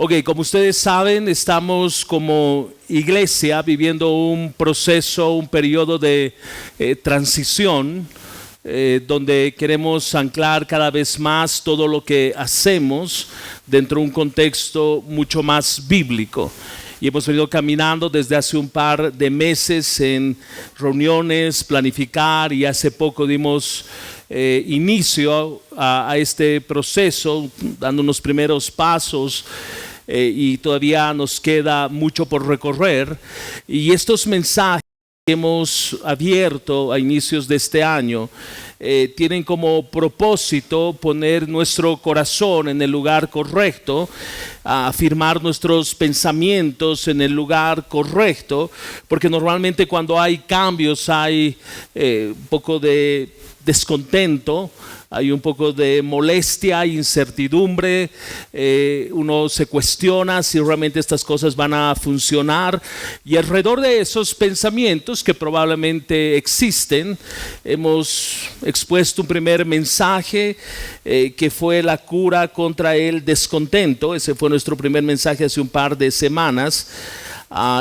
Ok, como ustedes saben, estamos como iglesia viviendo un proceso, un periodo de transición, donde queremos anclar cada vez más todo lo que hacemos dentro de un contexto mucho más bíblico. Y hemos venido caminando desde hace un par de meses en reuniones, planificar, y hace poco dimos inicio a este proceso, dando unos primeros pasos, y todavía nos queda mucho por recorrer. Y estos mensajes que hemos abierto a inicios de este año tienen como propósito poner nuestro corazón en el lugar correcto, afirmar nuestros pensamientos en el lugar correcto, porque normalmente cuando hay cambios hay un poco de descontento, hay un poco de molestia, incertidumbre, uno se cuestiona si realmente estas cosas van a funcionar, y alrededor de esos pensamientos que probablemente existen, hemos expuesto un primer mensaje que fue la cura contra el descontento. Ese fue nuestro primer mensaje hace un par de semanas.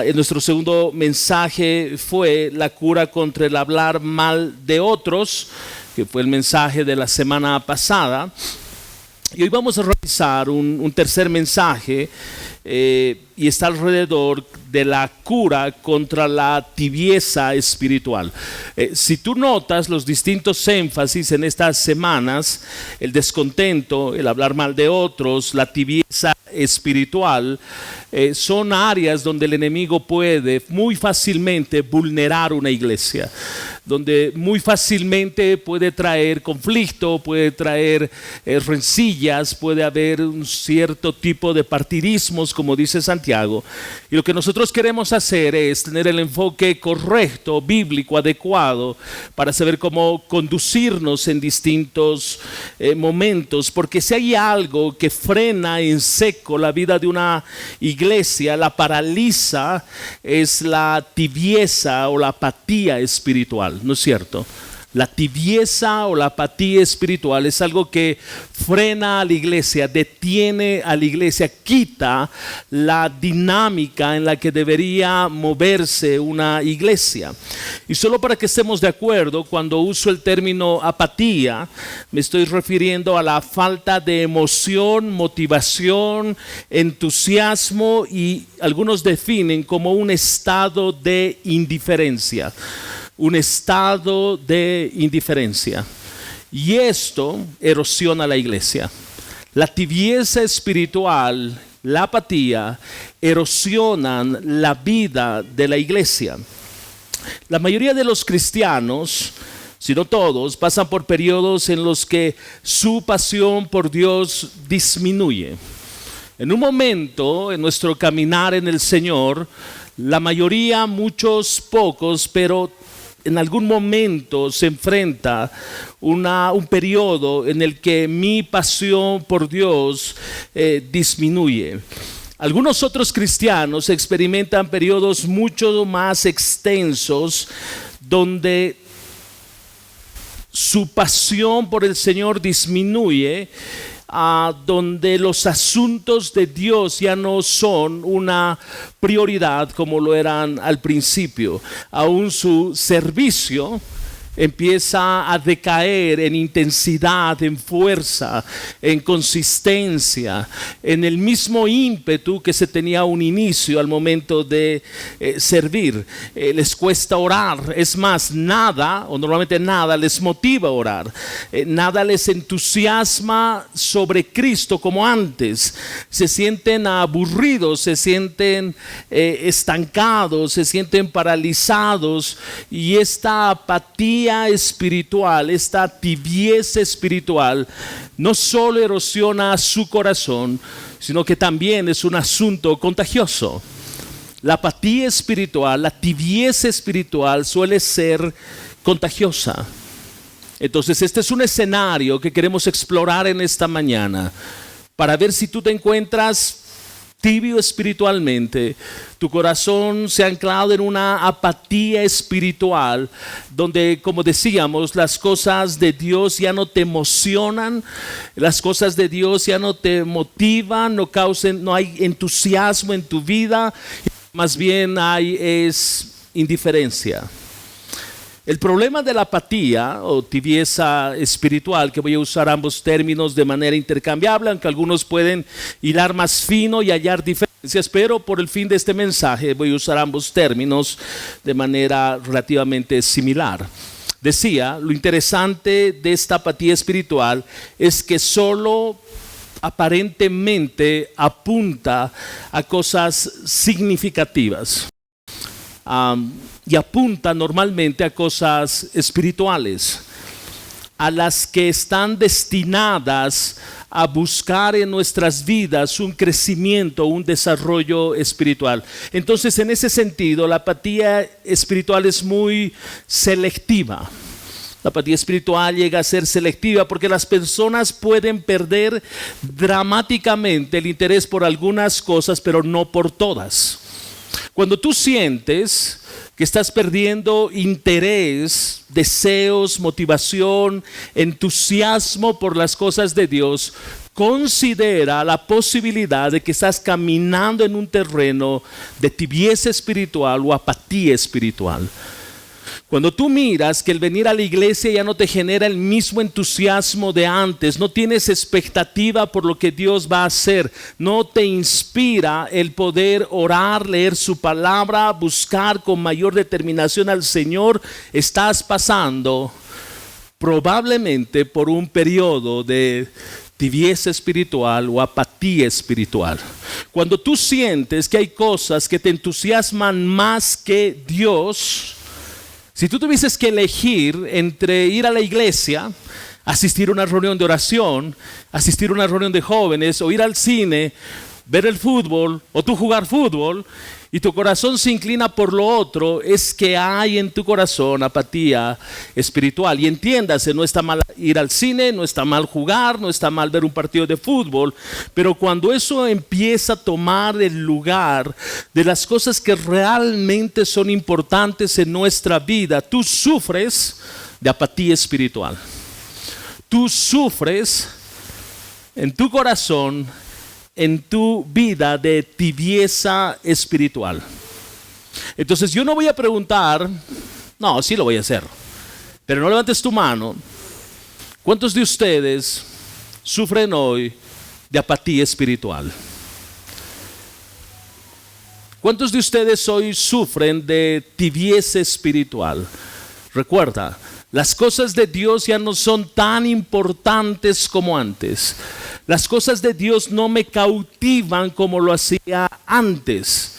En nuestro segundo mensaje fue la cura contra el hablar mal de otros, que fue el mensaje de la semana pasada. Y hoy vamos a realizar un tercer mensaje y está alrededor de la cura contra la tibieza espiritual. Si tú notas los distintos énfasis en estas semanas, el descontento, el hablar mal de otros, la tibieza espiritual, son áreas donde el enemigo puede muy fácilmente vulnerar una iglesia, donde muy fácilmente puede traer conflicto, puede traer rencillas, puede haber un cierto tipo de partidismos, como dice Santiago. Y lo que nosotros queremos hacer es tener el enfoque correcto, bíblico, adecuado, para saber cómo conducirnos en distintos momentos, porque si hay algo que frena en seco la vida de una iglesia, la paraliza, es la tibieza o la apatía espiritual, ¿no es cierto? La tibieza o la apatía espiritual es algo que frena a la iglesia, detiene a la iglesia, quita la dinámica en la que debería moverse una iglesia. Y solo para que estemos de acuerdo, cuando uso el término apatía, me estoy refiriendo a la falta de emoción, motivación, entusiasmo, y algunos definen como un estado de indiferencia. Un estado de indiferencia, y esto erosiona la iglesia. La tibieza espiritual, la apatía, erosionan la vida de la iglesia. La mayoría de los cristianos, si no todos, pasan por periodos en los que su pasión por Dios disminuye. En un momento en nuestro caminar en el Señor, la mayoría, muchos, pocos, pero en algún momento se enfrenta un periodo en el que mi pasión por Dios disminuye. Algunos otros cristianos experimentan periodos mucho más extensos donde su pasión por el Señor disminuye, donde los asuntos de Dios ya no son una prioridad como lo eran al principio. Aún su servicio empieza a decaer en intensidad, en fuerza, en consistencia, en el mismo ímpetu que se tenía a un inicio al momento de servir. Les cuesta orar, es más, nada o normalmente nada les motiva a orar, nada les entusiasma sobre Cristo como antes. Se sienten aburridos, se sienten estancados, se sienten paralizados, y esta apatía espiritual, esta tibieza espiritual, no solo erosiona su corazón, sino que también es un asunto contagioso. La apatía espiritual, la tibieza espiritual suele ser contagiosa. Entonces este es un escenario que queremos explorar en esta mañana, para ver si tú te encuentras tibio espiritualmente, tu corazón se ha anclado en una apatía espiritual, donde, como decíamos, las cosas de Dios ya no te emocionan, las cosas de Dios ya no te motivan, no hay entusiasmo en tu vida, más bien hay indiferencia. El problema de la apatía o tibieza espiritual, que voy a usar ambos términos de manera intercambiable, aunque algunos pueden hilar más fino y hallar diferencias, pero por el fin de este mensaje voy a usar ambos términos de manera relativamente similar. Decía, lo interesante de esta apatía espiritual es que solo aparentemente apunta a cosas significativas. Y apunta normalmente a cosas espirituales, a las que están destinadas a buscar en nuestras vidas un crecimiento, un desarrollo espiritual. Entonces, en ese sentido, la apatía espiritual es muy selectiva. La apatía espiritual llega a ser selectiva porque las personas pueden perder dramáticamente el interés por algunas cosas, pero no por todas. Cuando tú sientes que estás perdiendo interés, deseos, motivación, entusiasmo por las cosas de Dios, considera la posibilidad de que estás caminando en un terreno de tibieza espiritual o apatía espiritual. Cuando tú miras que el venir a la iglesia ya no te genera el mismo entusiasmo de antes, no tienes expectativa por lo que Dios va a hacer, no te inspira el poder orar, leer su palabra, buscar con mayor determinación al Señor, estás pasando probablemente por un periodo de tibieza espiritual o apatía espiritual. Cuando tú sientes que hay cosas que te entusiasman más que Dios, si tú tuvieses que elegir entre ir a la iglesia, asistir a una reunión de oración, asistir a una reunión de jóvenes, o ir al cine, ver el fútbol, o tú jugar fútbol, y tu corazón se inclina por lo otro, es que hay en tu corazón apatía espiritual. Y entiéndase, no está mal ir al cine, no está mal jugar, no está mal ver un partido de fútbol, pero cuando eso empieza a tomar el lugar de las cosas que realmente son importantes en nuestra vida, tú sufres de apatía espiritual. Tú sufres en tu corazón, en tu vida, de tibieza espiritual. Entonces yo no voy a preguntar, no, sí lo voy a hacer, pero no levantes tu mano. ¿Cuántos de ustedes sufren hoy de apatía espiritual? ¿Cuántos de ustedes hoy sufren de tibieza espiritual? Recuerda, las cosas de Dios ya no son tan importantes como antes. Las cosas de Dios no me cautivan como lo hacía antes.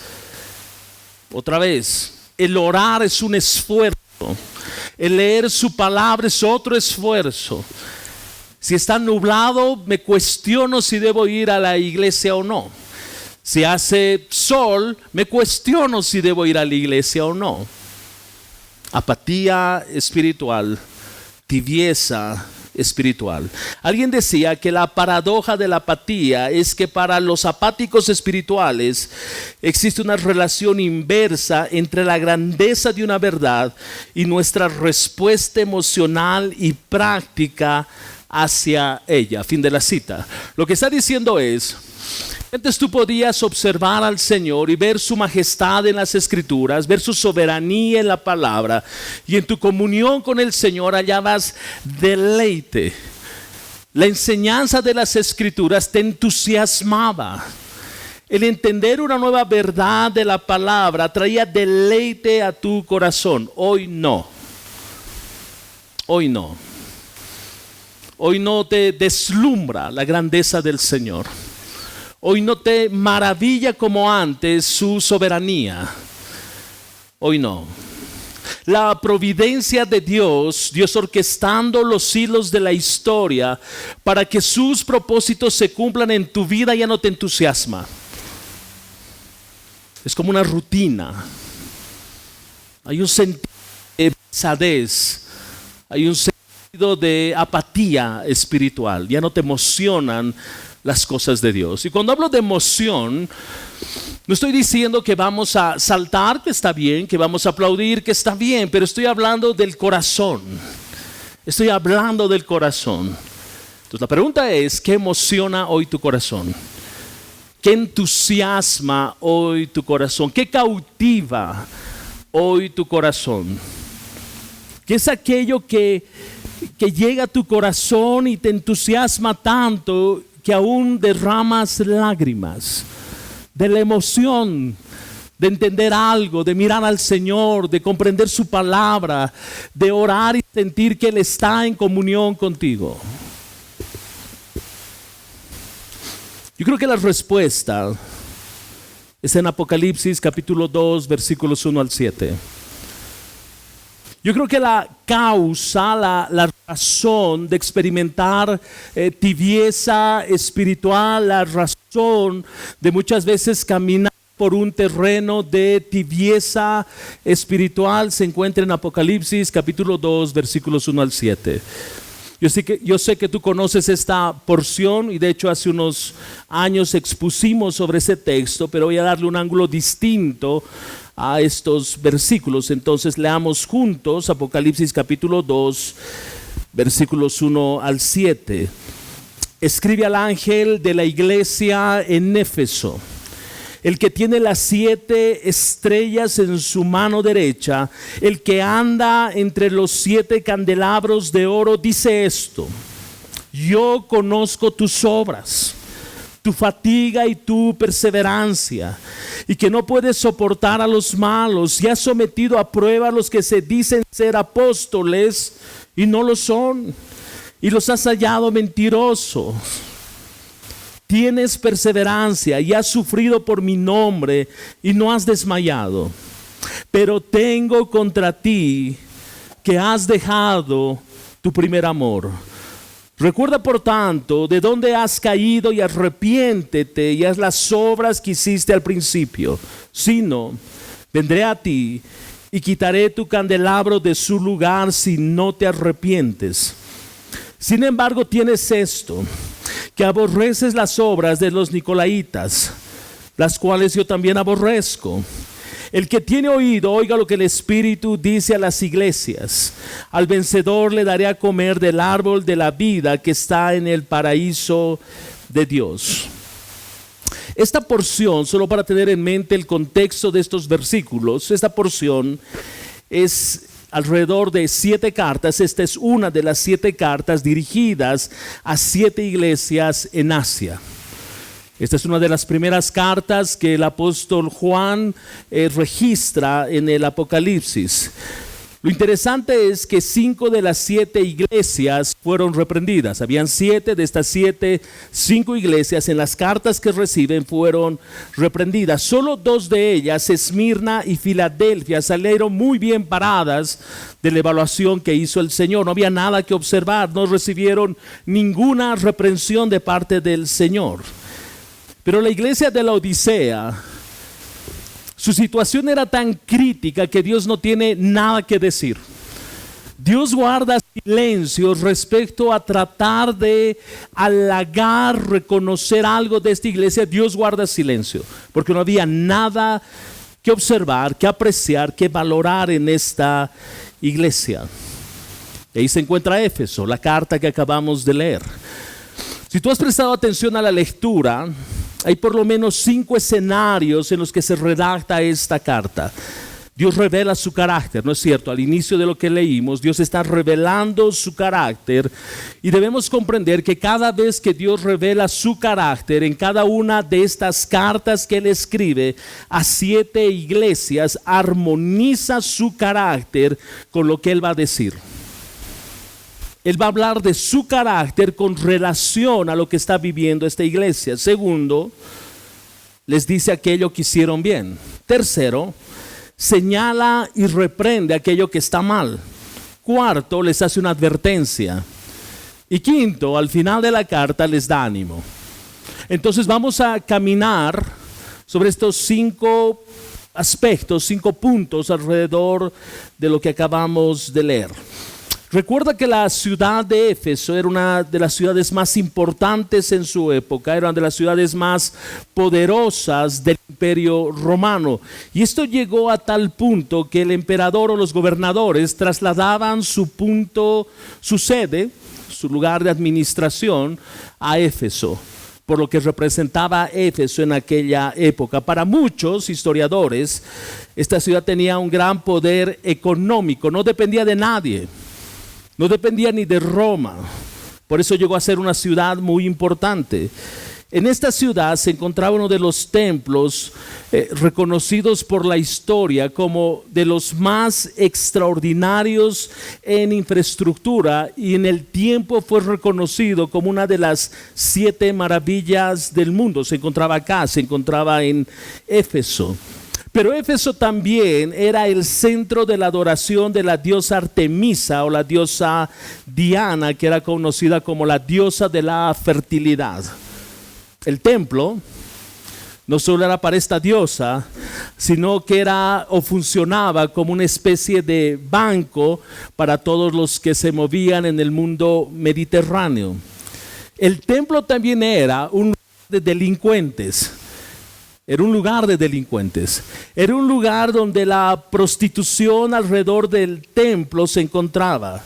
Otra vez, el orar es un esfuerzo. El leer su palabra es otro esfuerzo. Si está nublado, me cuestiono si debo ir a la iglesia o no. Si hace sol, me cuestiono si debo ir a la iglesia o no. Apatía espiritual, tibieza espiritual. Alguien decía que la paradoja de la apatía es que para los apáticos espirituales existe una relación inversa entre la grandeza de una verdad y nuestra respuesta emocional y práctica hacia ella. Fin de la cita. Lo que está diciendo es: antes tú podías observar al Señor y ver su majestad en las Escrituras, ver su soberanía en la palabra, y en tu comunión con el Señor hallabas deleite. La enseñanza de las Escrituras te entusiasmaba. El entender una nueva verdad de la palabra traía deleite a tu corazón. Hoy no. Hoy no. Hoy no te deslumbra la grandeza del Señor. Hoy no te maravilla como antes su soberanía. Hoy no. La providencia de Dios, Dios orquestando los hilos de la historia para que sus propósitos se cumplan en tu vida, ya no te entusiasma. Es como una rutina. Hay un sentido de pesadez. Hay un sentido de apatía espiritual. Ya no te emocionan las cosas de Dios. Y cuando hablo de emoción, no estoy diciendo que vamos a saltar, que está bien, que vamos a aplaudir, que está bien, pero estoy hablando del corazón. Estoy hablando del corazón. Entonces la pregunta es, ¿qué emociona hoy tu corazón? ¿Qué entusiasma hoy tu corazón? ¿Qué cautiva hoy tu corazón? ¿Qué es aquello que llega a tu corazón y te entusiasma tanto que aún derramas lágrimas de la emoción de entender algo, de mirar al Señor, de comprender su palabra, de orar y sentir que Él está en comunión contigo? Yo creo que la respuesta es en Apocalipsis capítulo 2, versículos 1 al 7. Yo creo que la causa, la razón de experimentar tibieza espiritual, la razón de muchas veces caminar por un terreno de tibieza espiritual se encuentra en Apocalipsis capítulo 2, versículos 1 al 7. Yo sé que tú conoces esta porción y de hecho hace unos años expusimos sobre ese texto, pero voy a darle un ángulo distinto a estos versículos. Entonces leamos juntos Apocalipsis capítulo 2, versículos 1 al 7. Escribe al ángel de la iglesia en Éfeso, el que tiene las 7 estrellas en su mano derecha, el que anda entre los 7 candelabros de oro, dice esto: yo conozco tus obras, tu fatiga y tu perseverancia, y que no puedes soportar a los malos, y has sometido a prueba a los que se dicen ser apóstoles y no lo son, y los has hallado mentirosos. Tienes perseverancia y has sufrido por mi nombre y no has desmayado. Pero tengo contra ti que has dejado tu primer amor. Recuerda por tanto de dónde has caído y arrepiéntete y haz las obras que hiciste al principio. Si no, vendré a ti y quitaré tu candelabro de su lugar si no te arrepientes. Sin embargo, tienes esto, que aborreces las obras de los nicolaítas, las cuales yo también aborrezco. El que tiene oído, oiga lo que el Espíritu dice a las iglesias. Al vencedor le daré a comer del árbol de la vida que está en el paraíso de Dios. Esta porción, solo para tener en mente el contexto de estos versículos, esta porción es alrededor de 7 cartas. Esta es una de las 7 cartas dirigidas a 7 iglesias en Asia. Esta es una de las primeras cartas que el apóstol Juan registra en el Apocalipsis. Lo interesante es que 5 de las 7 iglesias fueron reprendidas. Habían 7 de estas 7, 5 iglesias en las cartas que reciben fueron reprendidas. Solo 2 de ellas, Esmirna y Filadelfia, salieron muy bien paradas de la evaluación que hizo el Señor. No había nada que observar, no recibieron ninguna reprensión de parte del Señor. Pero la iglesia de la Odisea, su situación era tan crítica que Dios no tiene nada que decir. Dios guarda silencio respecto a tratar de halagar, reconocer algo de esta iglesia. Dios guarda silencio, porque no había nada que observar, que apreciar, que valorar en esta iglesia. Y ahí se encuentra Éfeso, la carta que acabamos de leer. Si tú has prestado atención a la lectura, hay por lo menos 5 escenarios en los que se redacta esta carta. Dios revela su carácter, ¿no es cierto? Al inicio de lo que leímos, Dios está revelando su carácter y debemos comprender que cada vez que Dios revela su carácter en cada una de estas cartas que Él escribe a 7 iglesias, armoniza su carácter con lo que Él va a decir. Él va a hablar de su carácter con relación a lo que está viviendo esta iglesia. Segundo, les dice aquello que hicieron bien. Tercero, señala y reprende aquello que está mal. Cuarto, les hace una advertencia. Y quinto, al final de la carta les da ánimo. Entonces vamos a caminar sobre estos 5 aspectos, 5 puntos alrededor de lo que acabamos de leer. Recuerda que la ciudad de Éfeso era una de las ciudades más importantes en su época, era una de las ciudades más poderosas del Imperio Romano. Y esto llegó a tal punto que el emperador o los gobernadores trasladaban su sede, su lugar de administración a Éfeso, por lo que representaba Éfeso en aquella época. Para muchos historiadores, esta ciudad tenía un gran poder económico, no dependía de nadie. No dependía ni de Roma, por eso llegó a ser una ciudad muy importante. En esta ciudad se encontraba uno de los templos reconocidos por la historia como de los más extraordinarios en infraestructura, y en el tiempo fue reconocido como una de las 7 maravillas del mundo. Se encontraba acá, se encontraba en Éfeso. Pero Éfeso también era el centro de la adoración de la diosa Artemisa o la diosa Diana, que era conocida como la diosa de la fertilidad. El templo no solo era para esta diosa, sino que era o funcionaba como una especie de banco para todos los que se movían en el mundo mediterráneo. El templo también era un lugar de delincuentes. Era un lugar de delincuentes. Era un lugar donde la prostitución alrededor del templo se encontraba.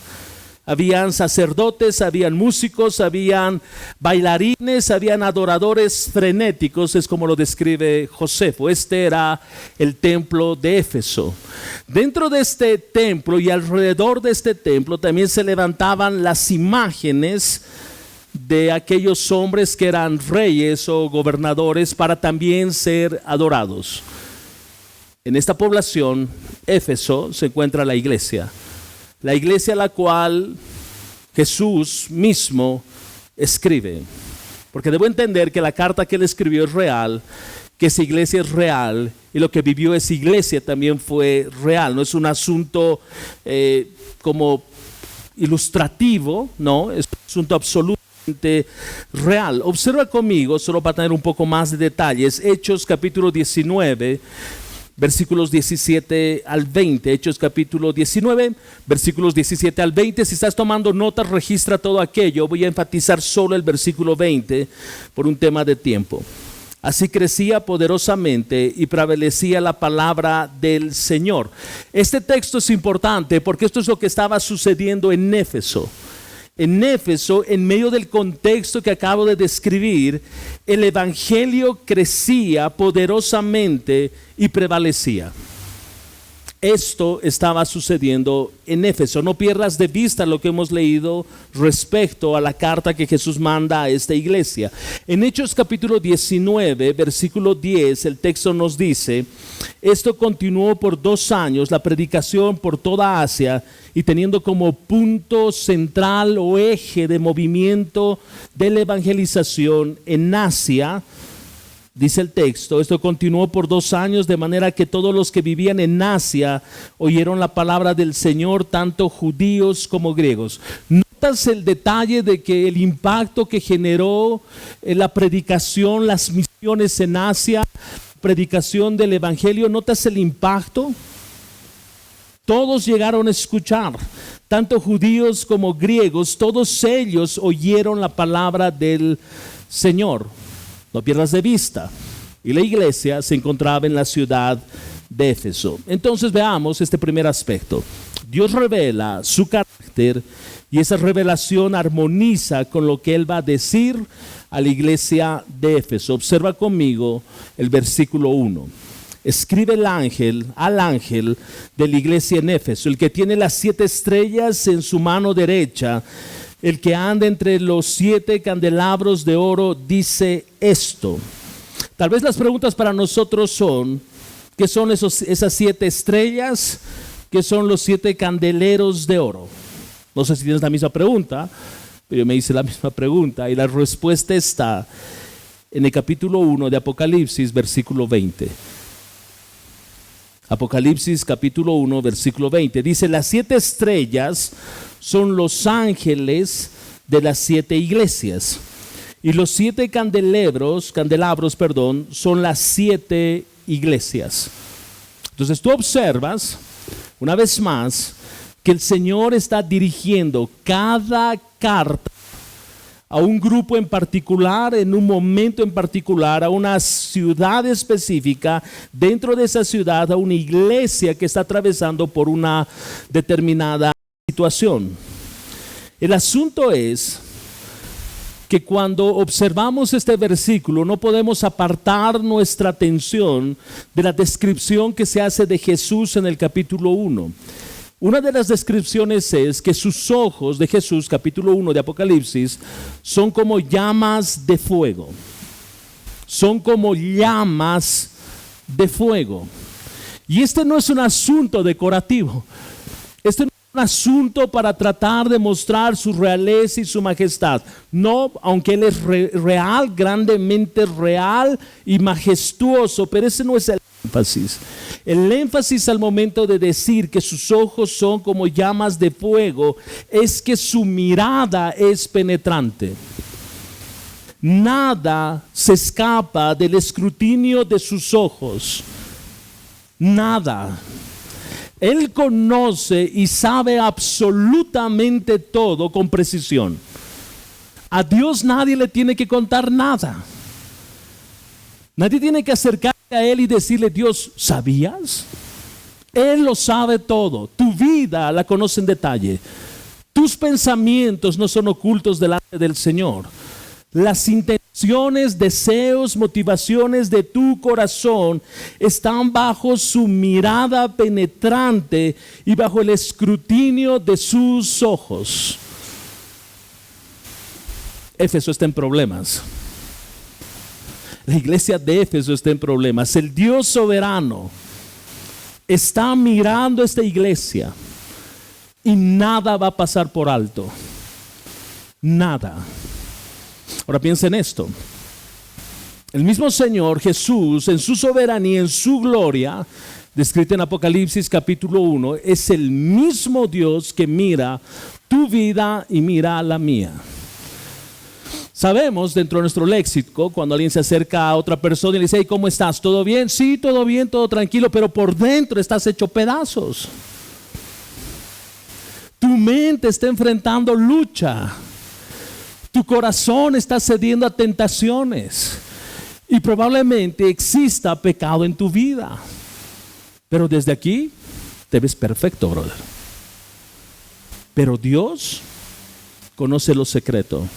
Habían sacerdotes, habían músicos, habían bailarines, habían adoradores frenéticos, es como lo describe Josefo. Este era el templo de Éfeso. Dentro de este templo y alrededor de este templo también se levantaban las imágenes de aquellos hombres que eran reyes o gobernadores para también ser adorados. En esta población, Éfeso, se encuentra la iglesia a la cual Jesús mismo escribe. Porque debo entender que la carta que él escribió es real, que esa iglesia es real, y lo que vivió esa iglesia también fue real. No es un asunto como ilustrativo, no, es un asunto absoluto real. Observa conmigo, solo para tener un poco más de detalles, Hechos capítulo 19, versículos 17 al 20. Hechos capítulo 19, versículos 17 al 20. Si estás tomando notas, registra todo aquello. Voy a enfatizar solo el versículo 20 por un tema de tiempo. Así crecía poderosamente y prevalecía la palabra del Señor. Este texto es importante porque esto es lo que estaba sucediendo en Éfeso. En Éfeso, en medio del contexto que acabo de describir, el evangelio crecía poderosamente y prevalecía. Esto estaba sucediendo en Éfeso. No pierdas de vista lo que hemos leído respecto a la carta que Jesús manda a esta iglesia. En Hechos capítulo 19, versículo 10, el texto nos dice: esto continuó por 2 años, la predicación por toda Asia, y teniendo como punto central o eje de movimiento de la evangelización en Asia. Dice el texto, esto continuó por 2 años, de manera que todos los que vivían en Asia oyeron la palabra del Señor, tanto judíos como griegos. ¿Notas el detalle de que el impacto que generó la predicación, las misiones en Asia, predicación del evangelio? ¿Notas el impacto? Todos llegaron a escuchar, tanto judíos como griegos, todos ellos oyeron la palabra del Señor. No pierdas de vista. Y la iglesia se encontraba en la ciudad de Éfeso. Entonces veamos este primer aspecto. Dios revela su carácter y esa revelación armoniza con lo que Él va a decir a la iglesia de Éfeso. Observa conmigo el versículo 1. Escribe al ángel de la iglesia en Éfeso, el que tiene las 7 estrellas en su mano derecha, el que anda entre los 7 candelabros de oro, dice esto. Tal vez las preguntas para nosotros son: ¿qué son esas 7 estrellas? ¿Qué son los 7 candeleros de oro? No sé si tienes la misma pregunta, pero yo me hice la misma pregunta y la respuesta está en el capítulo 1 de Apocalipsis, versículo 20. Apocalipsis capítulo 1, versículo 20. Dice: las 7 estrellas son los ángeles de las 7 iglesias, y los 7 candelabros, son las 7 iglesias. Entonces tú observas una vez más que el Señor está dirigiendo cada carta a un grupo en particular, en un momento en particular, a una ciudad específica, dentro de esa ciudad, a una iglesia que está atravesando por una determinada situación. El asunto es que cuando observamos este versículo no podemos apartar nuestra atención de la descripción que se hace de Jesús en el capítulo 1. Una de las descripciones es que sus ojos de Jesús, capítulo 1 de Apocalipsis, son como llamas de fuego. Son como llamas de fuego. Y este no es un asunto decorativo. Este no es un asunto para tratar de mostrar su realeza y su majestad. No, aunque Él es real, grandemente real y majestuoso, pero ese no es el énfasis. El énfasis al momento de decir que sus ojos son como llamas de fuego es que su mirada es penetrante. Nada se escapa del escrutinio de sus ojos. Nada. Él conoce y sabe absolutamente todo con precisión. A Dios nadie le tiene que contar nada. Nadie tiene que acercarse a Él y decirle: Dios, ¿sabías? Él lo sabe todo. Tu vida la conoce en detalle. Tus pensamientos no son ocultos delante del Señor. Las intenciones, deseos, motivaciones de tu corazón están bajo su mirada penetrante y bajo el escrutinio de sus ojos. Éfeso está en problemas. La iglesia de Éfeso está en problemas. El Dios soberano está mirando esta iglesia y nada va a pasar por alto. Nada. Ahora piensa en esto. El mismo Señor Jesús, en su soberanía, en su gloria, descrita en Apocalipsis capítulo 1, es el mismo Dios que mira tu vida y mira la mía. Sabemos dentro de nuestro léxico, cuando alguien se acerca a otra persona y le dice: hey, ¿cómo estás? ¿Todo bien? Sí, todo bien, todo tranquilo, pero por dentro estás hecho pedazos. Tu mente está enfrentando lucha. Tu corazón está cediendo a tentaciones. Y probablemente exista pecado en tu vida. Pero desde aquí te ves perfecto, brother. Pero Dios conoce lo secreto.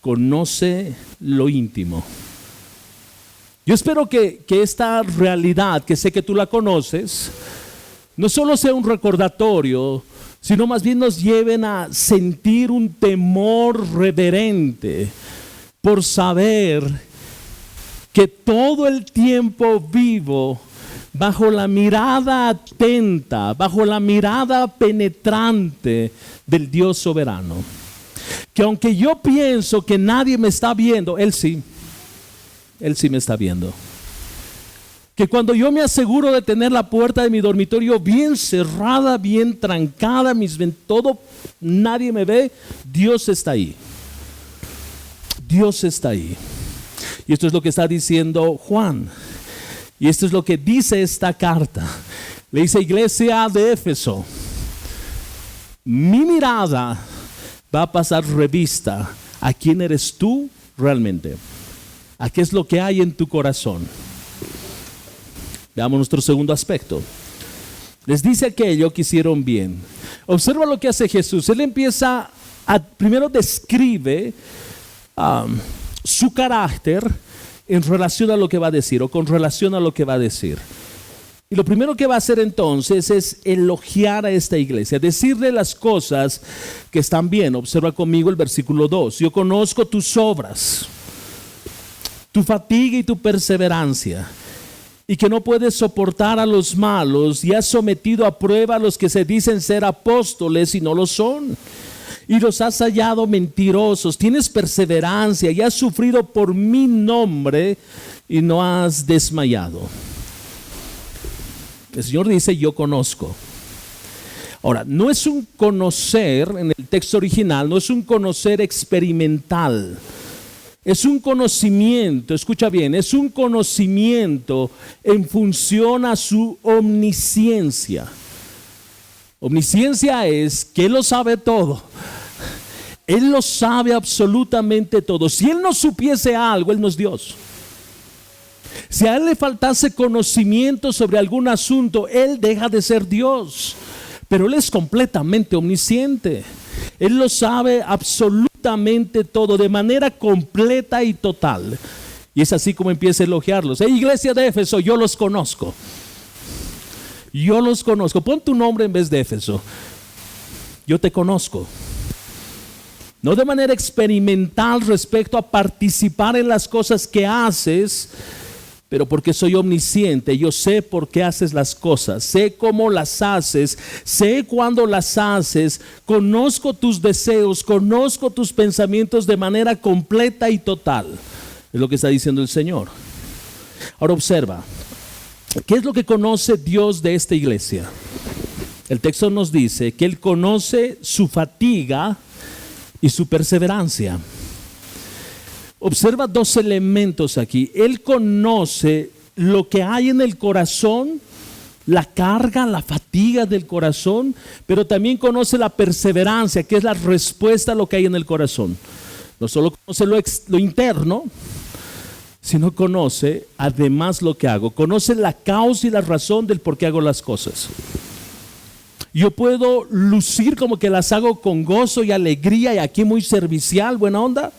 Conoce lo íntimo. Yo espero que esta realidad, que sé que tú la conoces, no solo sea un recordatorio, sino más bien nos lleven a sentir un temor reverente por saber que todo el tiempo vivo bajo la mirada atenta, bajo la mirada penetrante del Dios soberano. Que aunque yo pienso que nadie me está viendo, Él sí me está viendo. Que cuando yo me aseguro de tener la puerta de mi dormitorio bien cerrada, bien trancada, todo, nadie me ve, Dios está ahí. Dios está ahí. Y esto es lo que está diciendo Juan. Y esto es lo que dice esta carta. Le dice: iglesia de Éfeso, mi mirada va a pasar revista a quién eres tú realmente, a qué es lo que hay en tu corazón. Veamos nuestro segundo aspecto. Les dice aquello que hicieron bien. Observa lo que hace Jesús. Él empieza primero describe su carácter en relación a lo que va a decir, o con relación a lo que va a decir. Y lo primero que va a hacer entonces es elogiar a esta iglesia, decirle las cosas que están bien. Observa conmigo el versículo 2. Yo conozco tus obras, tu fatiga y tu perseverancia, y que no puedes soportar a los malos, y has sometido a prueba a los que se dicen ser apóstoles y no lo son, y los has hallado mentirosos. Tienes perseverancia y has sufrido por mi nombre y no has desmayado. El Señor dice: yo conozco. Ahora, no es un conocer, en el texto original, no es un conocer experimental. Es un conocimiento, escucha bien, es un conocimiento en función a su omnisciencia. Omnisciencia es que Él lo sabe todo. Él lo sabe absolutamente todo. Si Él no supiese algo, Él no es Dios. Si a Él le faltase conocimiento sobre algún asunto, Él deja de ser Dios. Pero Él es completamente omnisciente. Él lo sabe absolutamente todo, de manera completa y total. Y es así como empieza a elogiarlos. Iglesia de Éfeso, yo los conozco. Yo los conozco. Pon tu nombre en vez de Éfeso. Yo te conozco. No de manera experimental respecto a participar en las cosas que haces, pero porque soy omnisciente, yo sé por qué haces las cosas, sé cómo las haces, sé cuándo las haces, conozco tus deseos, conozco tus pensamientos de manera completa y total. Es lo que está diciendo el Señor. Ahora observa, ¿qué es lo que conoce Dios de esta iglesia? El texto nos dice que Él conoce su fatiga y su perseverancia. Observa dos elementos aquí. Él conoce lo que hay en el corazón, la carga, la fatiga del corazón, pero también conoce la perseverancia, que es la respuesta a lo que hay en el corazón. No solo conoce lo interno, sino conoce además lo que hago. Conoce la causa y la razón del por qué hago las cosas. Yo puedo lucir como que las hago con gozo y alegría y aquí muy servicial, buena onda,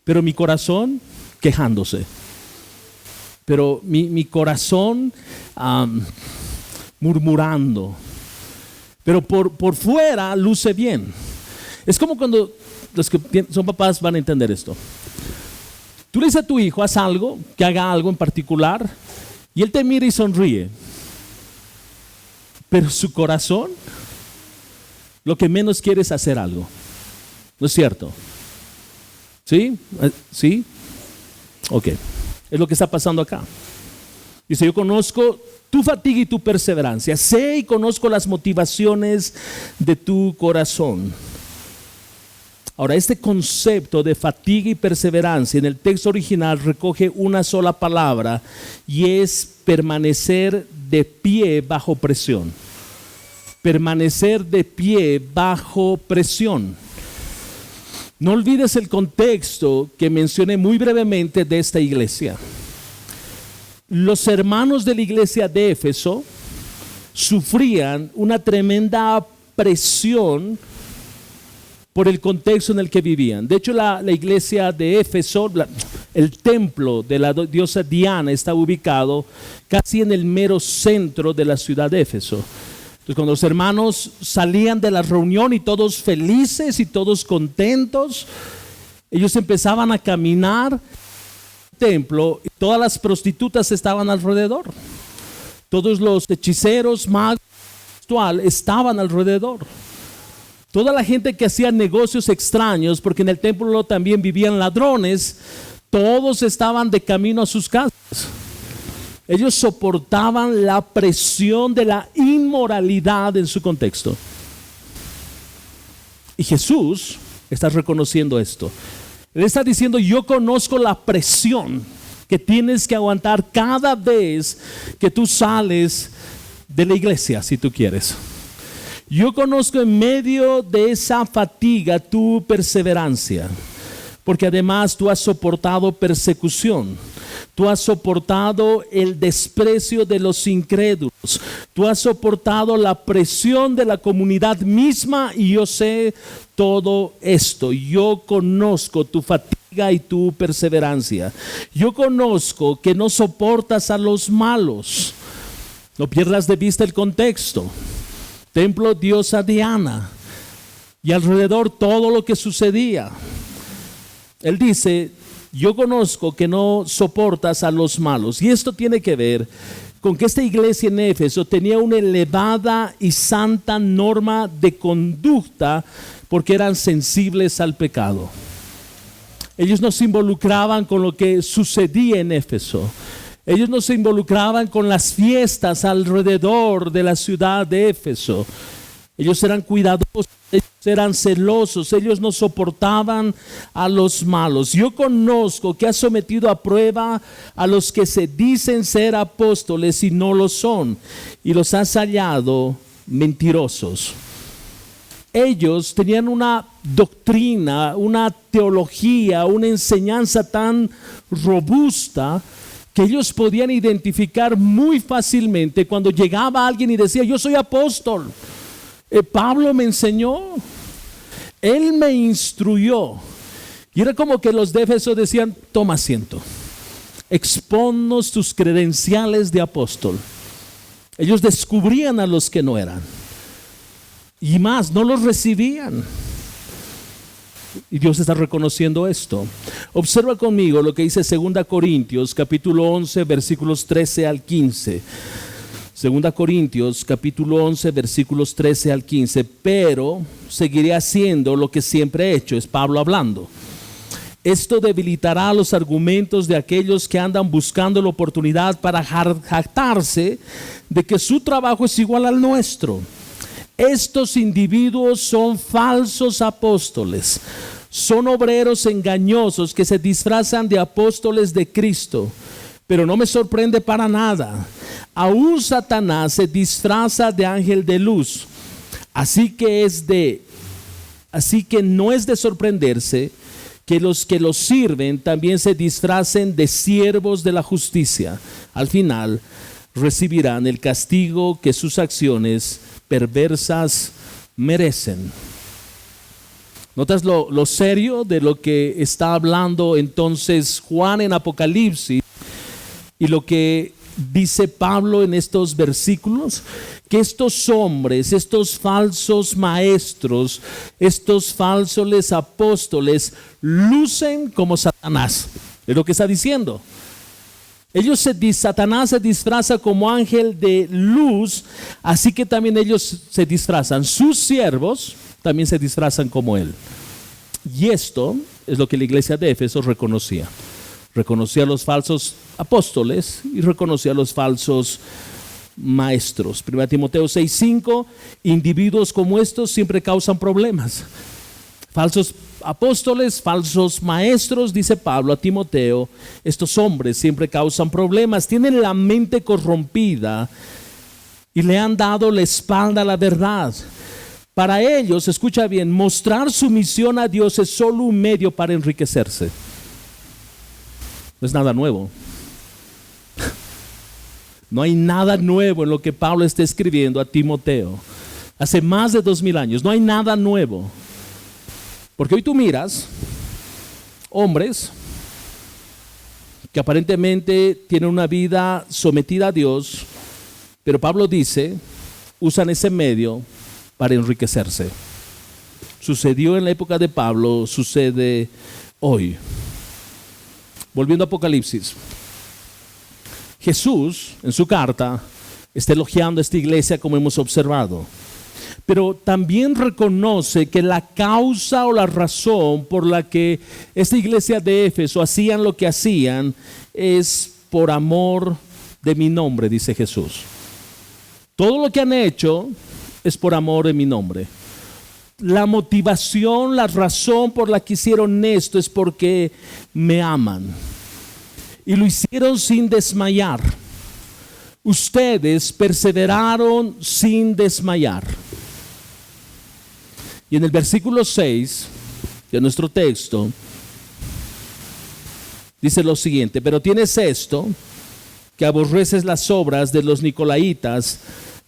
pero mi corazón quejándose. Pero mi corazón murmurando. Pero por fuera luce bien. Es como cuando los que son papás van a entender esto. Tú le dices a tu hijo, haz algo, que haga algo en particular, y él te mira y sonríe. Pero su corazón, lo que menos quiere es hacer algo. ¿No es cierto? ¿Sí? ¿Sí? Ok. Es lo que está pasando acá. Dice, yo conozco tu fatiga y tu perseverancia. Sé y conozco las motivaciones de tu corazón. Ahora, este concepto de fatiga y perseverancia en el texto original recoge una sola palabra y es permanecer de pie bajo presión. Permanecer de pie bajo presión. No olvides el contexto que mencioné muy brevemente de esta iglesia. Los hermanos de la iglesia de Éfeso sufrían una tremenda presión por el contexto en el que vivían. De hecho, la iglesia de Éfeso, el templo de la diosa Diana, está ubicado casi en el mero centro de la ciudad de Éfeso. Entonces, cuando los hermanos salían de la reunión y todos felices y todos contentos, ellos empezaban a caminar al templo y todas las prostitutas estaban alrededor. Todos los hechiceros, magos, estaban alrededor. Toda la gente que hacía negocios extraños, porque en el templo también vivían ladrones, todos estaban de camino a sus casas. Ellos soportaban la presión de la inmoralidad en su contexto. Y Jesús está reconociendo esto. Él está diciendo, yo conozco la presión que tienes que aguantar cada vez que tú sales de la iglesia, si tú quieres. Yo conozco en medio de esa fatiga tu perseverancia, porque además tú has soportado persecución. Tú has soportado el desprecio de los incrédulos. Tú has soportado la presión de la comunidad misma y yo sé todo esto. Yo conozco tu fatiga y tu perseverancia. Yo conozco que no soportas a los malos. No pierdas de vista el contexto. Templo diosa Diana y alrededor todo lo que sucedía. Él dice, yo conozco que no soportas a los malos. Y esto tiene que ver con que esta iglesia en Éfeso tenía una elevada y santa norma de conducta porque eran sensibles al pecado. Ellos no se involucraban con lo que sucedía en Éfeso. Ellos no se involucraban con las fiestas alrededor de la ciudad de Éfeso. Ellos eran cuidadosos, ellos eran celosos, ellos no soportaban a los malos. Yo conozco que has sometido a prueba a los que se dicen ser apóstoles y no lo son, y los has hallado mentirosos. Ellos tenían una doctrina, una teología, una enseñanza tan robusta que ellos podían identificar muy fácilmente cuando llegaba alguien y decía: yo soy apóstol, Pablo me enseñó, él me instruyó. Y era como que los de Éfeso decían: toma asiento, expónnos tus credenciales de apóstol. Ellos descubrían a los que no eran, y más, no los recibían. Y Dios está reconociendo esto. Observa conmigo lo que dice 2 Corintios capítulo 11 versículos 13 al 15. 2 Corintios capítulo 11 versículos 13 al 15. Pero seguiré haciendo lo que siempre he hecho. Es Pablo hablando. Esto debilitará los argumentos de aquellos que andan buscando la oportunidad para jactarse de que su trabajo es igual al nuestro. Estos individuos son falsos apóstoles, son obreros engañosos que se disfrazan de apóstoles de Cristo. Pero no me sorprende para nada. Aún Satanás se disfraza de ángel de luz. Así que no es de sorprenderse que los que los sirven también se disfracen de siervos de la justicia. Al final recibirán el castigo que sus acciones perversas merecen. ¿Notas lo serio de lo que está hablando entonces Juan en Apocalipsis y lo que dice Pablo en estos versículos? Que estos hombres, estos falsos maestros, estos falsos apóstoles lucen como Satanás. Es lo que está diciendo. Satanás se disfraza como ángel de luz, así que también ellos se disfrazan. Sus siervos también se disfrazan como él. Y esto es lo que la iglesia de Éfeso reconocía. Reconocía a los falsos apóstoles y reconocía a los falsos maestros. 1 Timoteo 6:5, individuos como estos siempre causan problemas. Falsos apóstoles, falsos maestros, dice Pablo a Timoteo, estos hombres siempre causan problemas, tienen la mente corrompida y le han dado la espalda a la verdad. Para ellos, escucha bien, mostrar sumisión a Dios es solo un medio para enriquecerse. No es nada nuevo. No hay nada nuevo en lo que Pablo está escribiendo a Timoteo. Hace más de 2000 años, no hay nada nuevo. Porque hoy tú miras hombres que aparentemente tienen una vida sometida a Dios, pero Pablo dice, usan ese medio para enriquecerse. Sucedió en la época de Pablo, sucede hoy. Volviendo a Apocalipsis. Jesús, en su carta, está elogiando a esta iglesia como hemos observado. Pero también reconoce que la causa o la razón por la que esta iglesia de Éfeso hacían lo que hacían es por amor de mi nombre, dice Jesús. Todo lo que han hecho es por amor de mi nombre. La motivación, la razón por la que hicieron esto es porque me aman. Y lo hicieron sin desmayar. Ustedes perseveraron sin desmayar. Y en el versículo 6 de nuestro texto dice lo siguiente: pero tienes esto, que aborreces las obras de los nicolaitas,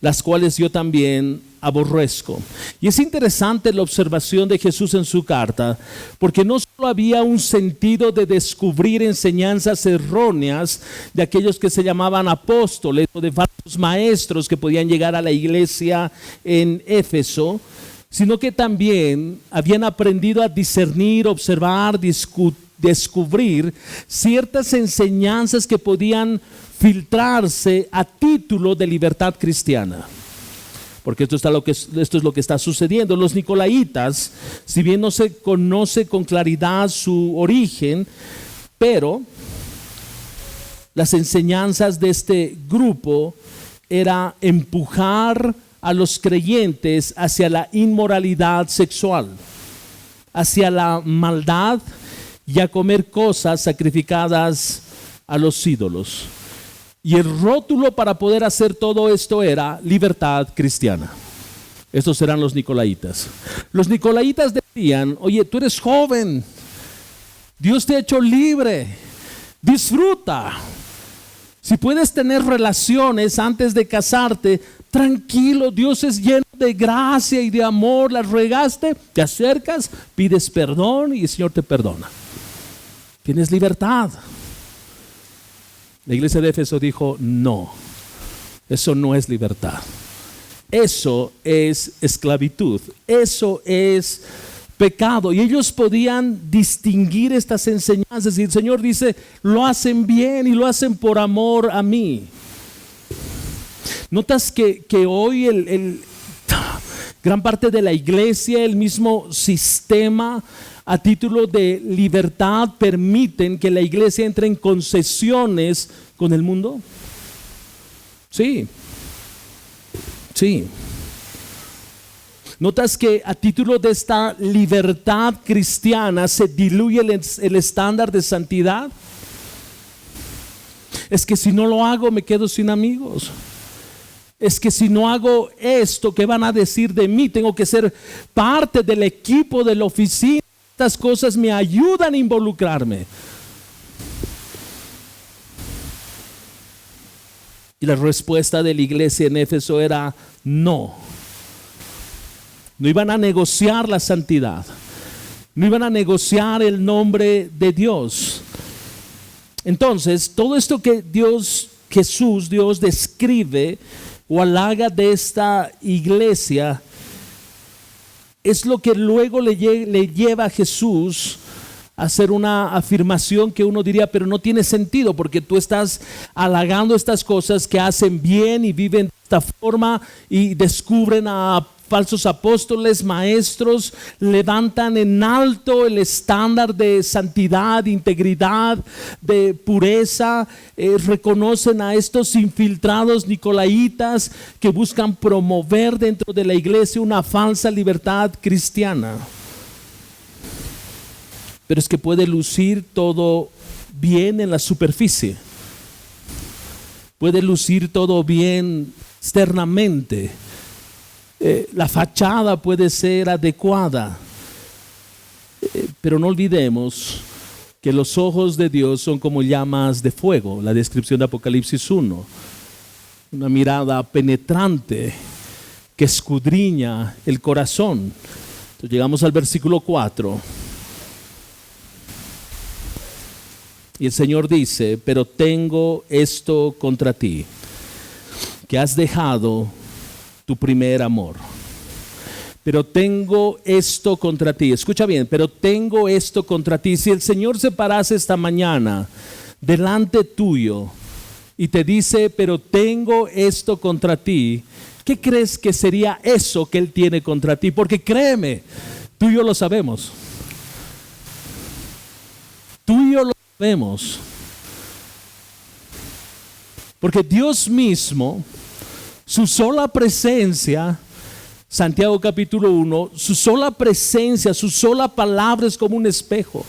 las cuales yo también aborrezco. Y es interesante la observación de Jesús en su carta, porque no solo había un sentido de descubrir enseñanzas erróneas de aquellos que se llamaban apóstoles o de falsos maestros que podían llegar a la iglesia en Éfeso, sino que también habían aprendido a discernir, observar, descubrir ciertas enseñanzas que podían filtrarse a título de libertad cristiana. Porque esto es lo que está sucediendo. Los nicolaitas, si bien no se conoce con claridad su origen, pero las enseñanzas de este grupo era empujar a los creyentes hacia la inmoralidad sexual, hacia la maldad y a comer cosas sacrificadas a los ídolos. Y el rótulo para poder hacer todo esto era libertad cristiana. Estos eran los nicolaítas. Los nicolaítas decían: oye, tú eres joven, Dios te ha hecho libre, disfruta. Si puedes tener relaciones antes de casarte, tranquilo, Dios es lleno de gracia y de amor. Las regaste, te acercas, pides perdón y el Señor te perdona. Tienes libertad. La iglesia de Éfeso dijo: no, eso no es libertad. Eso es esclavitud. Eso es pecado. Y ellos podían distinguir estas enseñanzas. Y el Señor dice: lo hacen bien y lo hacen por amor a mí. Notas que hoy gran parte de la iglesia, el mismo sistema, a título de libertad, permiten que la iglesia entre en concesiones con el mundo. Sí. Sí. Notas que a título de esta libertad cristiana se diluye el estándar de santidad. Es que si no lo hago me quedo sin amigos. Es que si no hago esto, ¿qué van a decir de mí? Tengo que ser parte del equipo de la oficina. Estas cosas me ayudan a involucrarme. Y la respuesta de la iglesia en Éfeso era: no. No iban a negociar la santidad. No iban a negociar el nombre de Dios. Entonces, todo esto que Dios describe o halaga de esta iglesia es lo que luego le lleva a Jesús a hacer una afirmación que uno diría: pero no tiene sentido, porque tú estás halagando estas cosas que hacen bien y viven de esta forma y descubren a falsos apóstoles, maestros, levantan en alto el estándar de santidad, de integridad, de pureza, reconocen a estos infiltrados nicolaítas que buscan promover dentro de la iglesia una falsa libertad cristiana. Pero es que puede lucir todo bien en la superficie, puede lucir todo bien externamente. La fachada puede ser adecuada, pero no olvidemos que los ojos de Dios son como llamas de fuego, la descripción de Apocalipsis 1, una mirada penetrante que escudriña el corazón. Entonces llegamos al versículo 4 y el Señor dice: pero tengo esto contra ti, que has dejado tu primer amor. Pero tengo esto contra ti. Escucha bien, pero tengo esto contra ti. Si el Señor se parase esta mañana delante tuyo y te dice: pero tengo esto contra ti, ¿qué crees que sería eso que Él tiene contra ti? Porque créeme, tú y yo lo sabemos. Tú y yo lo sabemos. Porque Dios mismo, su sola presencia, Santiago capítulo 1, su sola presencia, su sola palabra es como un espejo.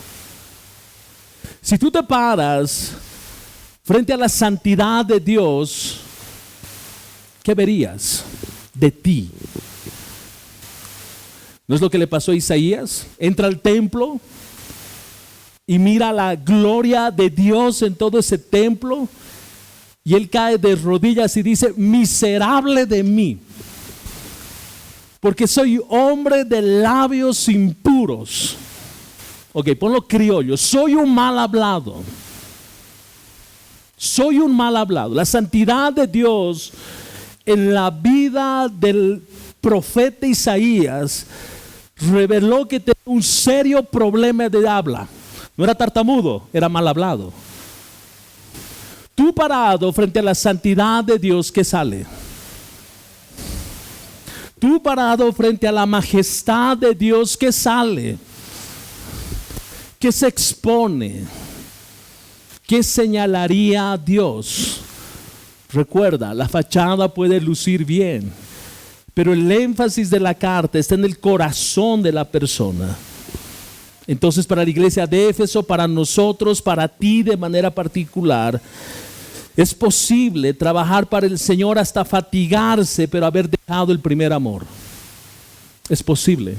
Si tú te paras frente a la santidad de Dios, ¿qué verías de ti? ¿No es lo que le pasó a Isaías? Entra al templo y mira la gloria de Dios en todo ese templo. Y él cae de rodillas y dice: miserable de mí, porque soy hombre de labios impuros. Ok, ponlo criollo: soy un mal hablado. Soy un mal hablado. La santidad de Dios en la vida del profeta Isaías reveló que tenía un serio problema de habla. No era tartamudo, era mal hablado. Tú parado frente a la santidad de Dios, ¿qué sale? Tú parado frente a la majestad de Dios, ¿qué sale? ¿Qué se expone? ¿Qué señalaría a Dios? Recuerda, la fachada puede lucir bien, pero el énfasis de la carta está en el corazón de la persona. Entonces, para la iglesia de Éfeso, para nosotros, para ti de manera particular, es posible trabajar para el Señor hasta fatigarse, pero haber dejado el primer amor. Es posible.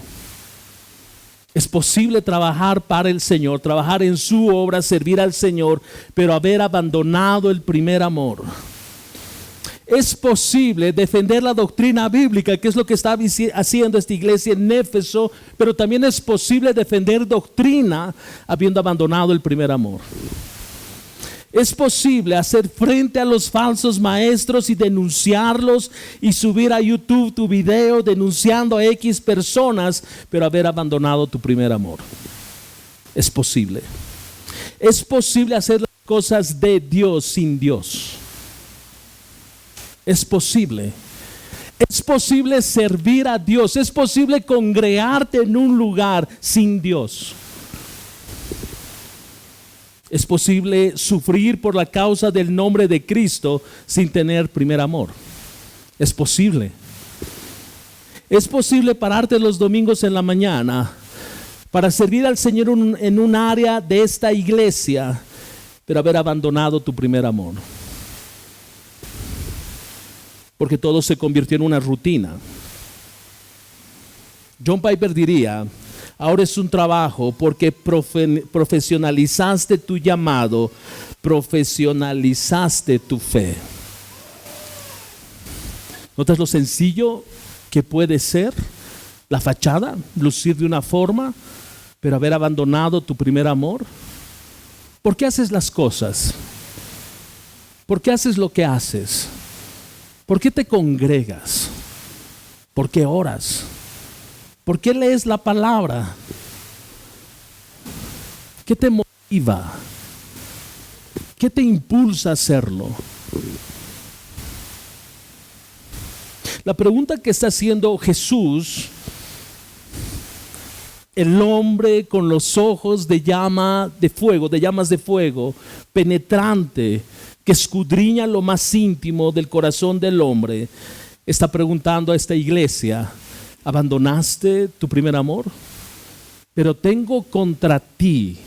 Es posible trabajar para el Señor, trabajar en su obra, servir al Señor, pero haber abandonado el primer amor. Es posible defender la doctrina bíblica, que es lo que está haciendo esta iglesia en Éfeso, pero también es posible defender doctrina habiendo abandonado el primer amor. Es posible hacer frente a los falsos maestros y denunciarlos y subir a YouTube tu video denunciando a X personas, pero haber abandonado tu primer amor. Es posible. Es posible hacer las cosas de Dios sin Dios. Es posible. Es posible servir a Dios. Es posible congregarte en un lugar sin Dios. Es posible sufrir por la causa del nombre de Cristo sin tener primer amor. Es posible. Es posible pararte los domingos en la mañana para servir al Señor en un área de esta iglesia, pero haber abandonado tu primer amor. Porque todo se convirtió en una rutina. John Piper diría: ahora es un trabajo porque profesionalizaste tu llamado, profesionalizaste tu fe. ¿Notas lo sencillo que puede ser la fachada? Lucir de una forma, pero haber abandonado tu primer amor. ¿Por qué haces las cosas? ¿Por qué haces lo que haces? ¿Por qué te congregas? ¿Por qué oras? ¿Por qué lees la palabra? ¿Qué te motiva? ¿Qué te impulsa a hacerlo? La pregunta que está haciendo Jesús, el hombre con los ojos de llamas de fuego, penetrante, que escudriña lo más íntimo del corazón del hombre, está preguntando a esta iglesia: ¿abandonaste tu primer amor? Pero tengo contra ti.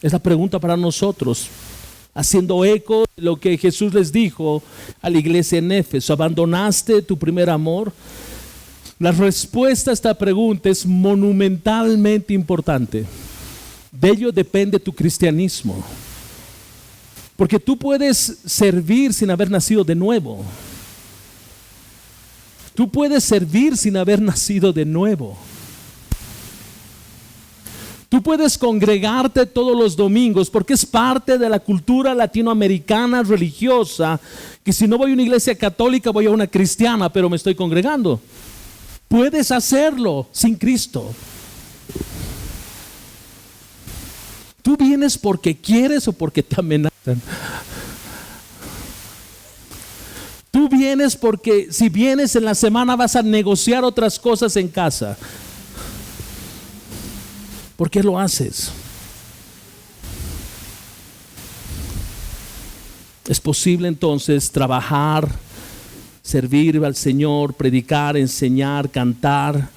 Es la pregunta para nosotros, haciendo eco de lo que Jesús les dijo a la iglesia en Éfeso: ¿abandonaste tu primer amor? La respuesta a esta pregunta es monumentalmente importante. De ello depende tu cristianismo. Porque tú puedes servir sin haber nacido de nuevo. Tú puedes servir sin haber nacido de nuevo. Tú puedes congregarte todos los domingos porque es parte de la cultura latinoamericana religiosa, que si no voy a una iglesia católica voy a una cristiana, pero me estoy congregando. Puedes hacerlo sin Cristo. ¿Tú vienes porque quieres o porque te amenazan? Tú vienes porque si vienes en la semana vas a negociar otras cosas en casa. ¿Por qué lo haces? Es posible entonces trabajar, servir al Señor, predicar, enseñar, cantar,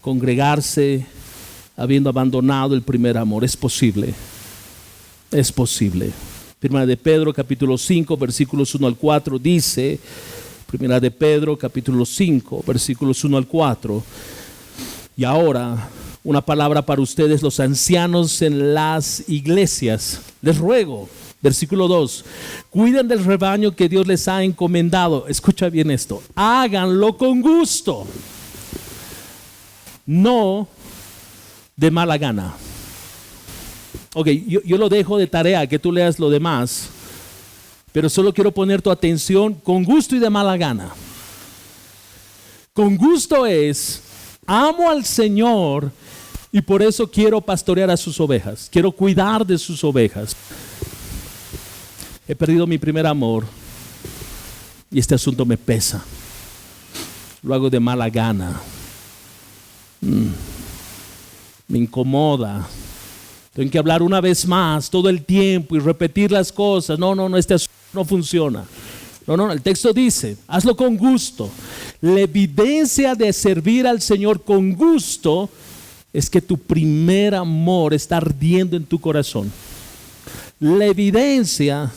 congregarse, habiendo abandonado el primer amor. Es posible. Es posible. Primera de Pedro capítulo 5 versículos 1 al 4 dice, Primera de Pedro capítulo 5 versículos 1 al 4: y ahora una palabra para ustedes los ancianos en las iglesias. Les ruego, versículo 2, cuiden del rebaño que Dios les ha encomendado. Escucha bien esto: háganlo con gusto, no de mala gana. Ok, yo lo dejo de tarea, que tú leas lo demás, pero solo quiero poner tu atención con gusto y de mala gana. Con gusto es: amo al Señor y por eso quiero pastorear a sus ovejas, quiero cuidar de sus ovejas. He perdido mi primer amor y este asunto me pesa. Lo hago de mala gana. Me incomoda. Tengo que hablar una vez más todo el tiempo y repetir las cosas. No, este asunto no funciona. No, el texto dice: hazlo con gusto. La evidencia de servir al Señor con gusto es que tu primer amor está ardiendo en tu corazón. La evidencia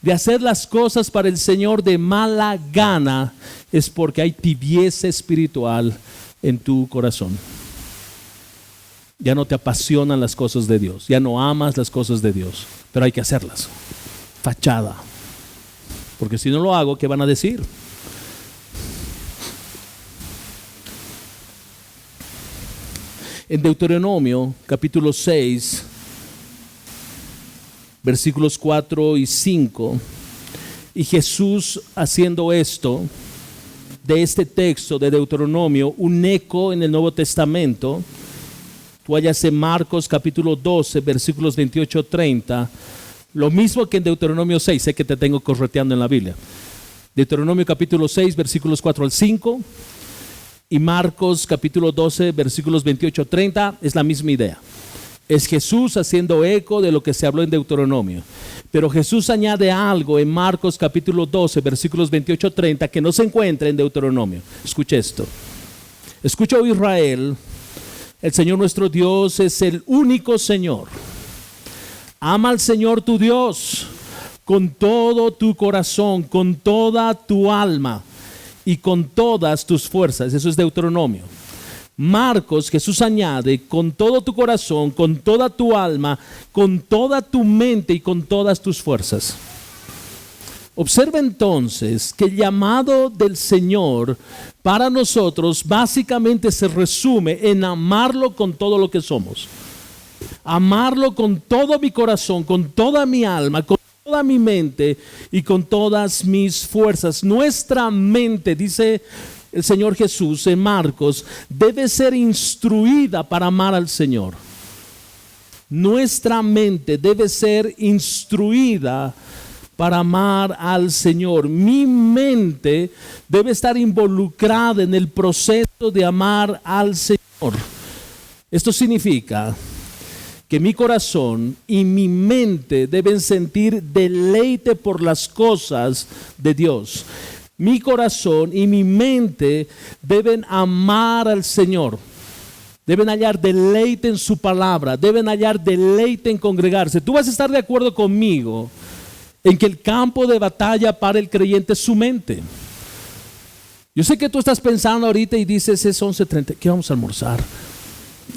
de hacer las cosas para el Señor de mala gana es porque hay tibieza espiritual en tu corazón. Ya no te apasionan las cosas de Dios, ya no amas las cosas de Dios, pero hay que hacerlas. Fachada. Porque si no lo hago, ¿qué van a decir? En Deuteronomio, capítulo 6, versículos 4 y 5, y Jesús haciendo esto, de este texto de Deuteronomio, un eco en el Nuevo Testamento. Tú hallas en Marcos capítulo 12, versículos 28-30, lo mismo que en Deuteronomio 6, sé que te tengo correteando en la Biblia. Deuteronomio capítulo 6, versículos 4 al 5, y Marcos capítulo 12, versículos 28-30, es la misma idea. Es Jesús haciendo eco de lo que se habló en Deuteronomio. Pero Jesús añade algo en Marcos capítulo 12, versículos 28-30, que no se encuentra en Deuteronomio. Escuche esto. Escucha, oh Israel, el Señor nuestro Dios es el único Señor. Ama al Señor tu Dios con todo tu corazón, con toda tu alma y con todas tus fuerzas. Eso es Deuteronomio. Marcos, Jesús añade, con todo tu corazón, con toda tu alma, con toda tu mente y con todas tus fuerzas. Observa entonces que el llamado del Señor para nosotros básicamente se resume en amarlo con todo lo que somos. Amarlo con todo mi corazón, con toda mi alma, con toda mi mente y con todas mis fuerzas. Nuestra mente, dice el Señor Jesús en Marcos, debe ser instruida para amar al Señor. Nuestra mente debe ser instruida para amar al Señor. Mi mente debe estar involucrada en el proceso de amar al Señor. Esto significa que mi corazón y mi mente deben sentir deleite por las cosas de Dios. Mi corazón y mi mente deben amar al Señor. Deben hallar deleite en su palabra. Deben hallar deleite en congregarse. Tú vas a estar de acuerdo conmigo en que el campo de batalla para el creyente es su mente. Yo sé que tú estás pensando ahorita y dices, es 11:30, ¿qué vamos a almorzar?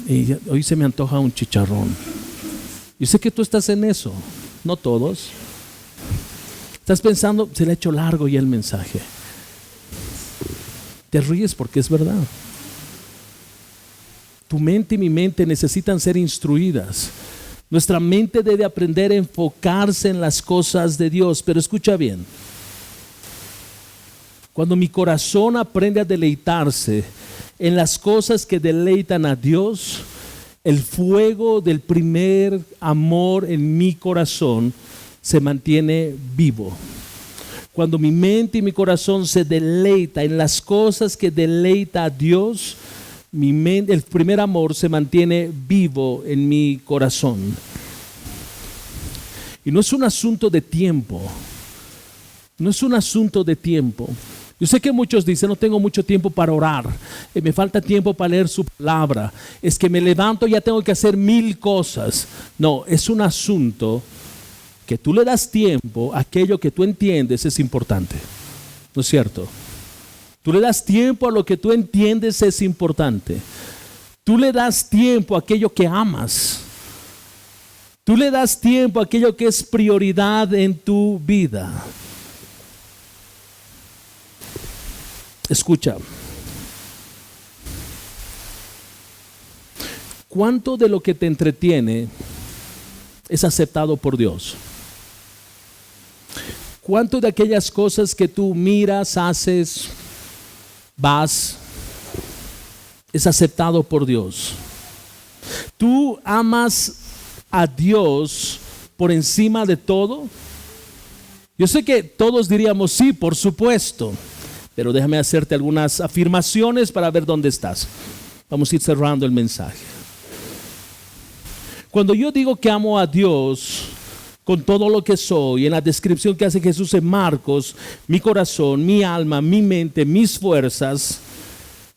Y hoy se me antoja un chicharrón. Yo sé que tú estás en eso, no todos. Estás pensando, se le ha hecho largo ya el mensaje. Te ríes porque es verdad. Tu mente y mi mente necesitan ser instruidas. Nuestra mente debe aprender a enfocarse en las cosas de Dios. Pero escucha bien. Cuando mi corazón aprende a deleitarse en las cosas que deleitan a Dios, el fuego del primer amor en mi corazón se mantiene vivo. Cuando mi mente y mi corazón se deleita en las cosas que deleita a Dios, el primer amor se mantiene vivo en mi corazón. Y no es un asunto de tiempo. No es un asunto de tiempo. Yo sé que muchos dicen, no tengo mucho tiempo para orar, me falta tiempo para leer su palabra, es que me levanto y ya tengo que hacer 1000 cosas. No, es un asunto que tú le das tiempo a aquello que tú entiendes es importante. ¿No es cierto? Tú le das tiempo a lo que tú entiendes es importante. Tú le das tiempo a aquello que amas. Tú le das tiempo a aquello que es prioridad en tu vida. Escucha. ¿Cuánto de lo que te entretiene es aceptado por Dios? ¿Cuánto de aquellas cosas que tú miras, haces, vas, es aceptado por Dios? ¿Tú amas a Dios por encima de todo? Yo sé que todos diríamos sí, por supuesto, pero déjame hacerte algunas afirmaciones para ver dónde estás. Vamos a ir cerrando el mensaje. Cuando yo digo que amo a Dios con todo lo que soy, en la descripción que hace Jesús en Marcos, mi corazón, mi alma, mi mente, mis fuerzas,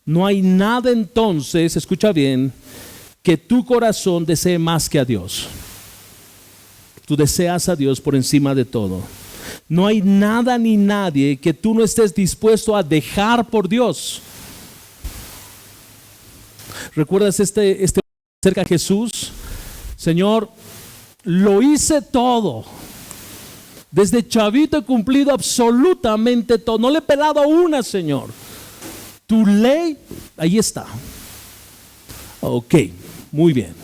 no hay nada entonces, escucha bien, que tu corazón desee más que a Dios. Tú deseas a Dios por encima de todo. No hay nada ni nadie que tú no estés dispuesto a dejar por Dios. ¿Recuerdas este acerca de Jesús? Señor, lo hice todo. Desde chavito he cumplido absolutamente todo. No le he pelado a una, Señor. Tu ley, ahí está. Ok, muy bien.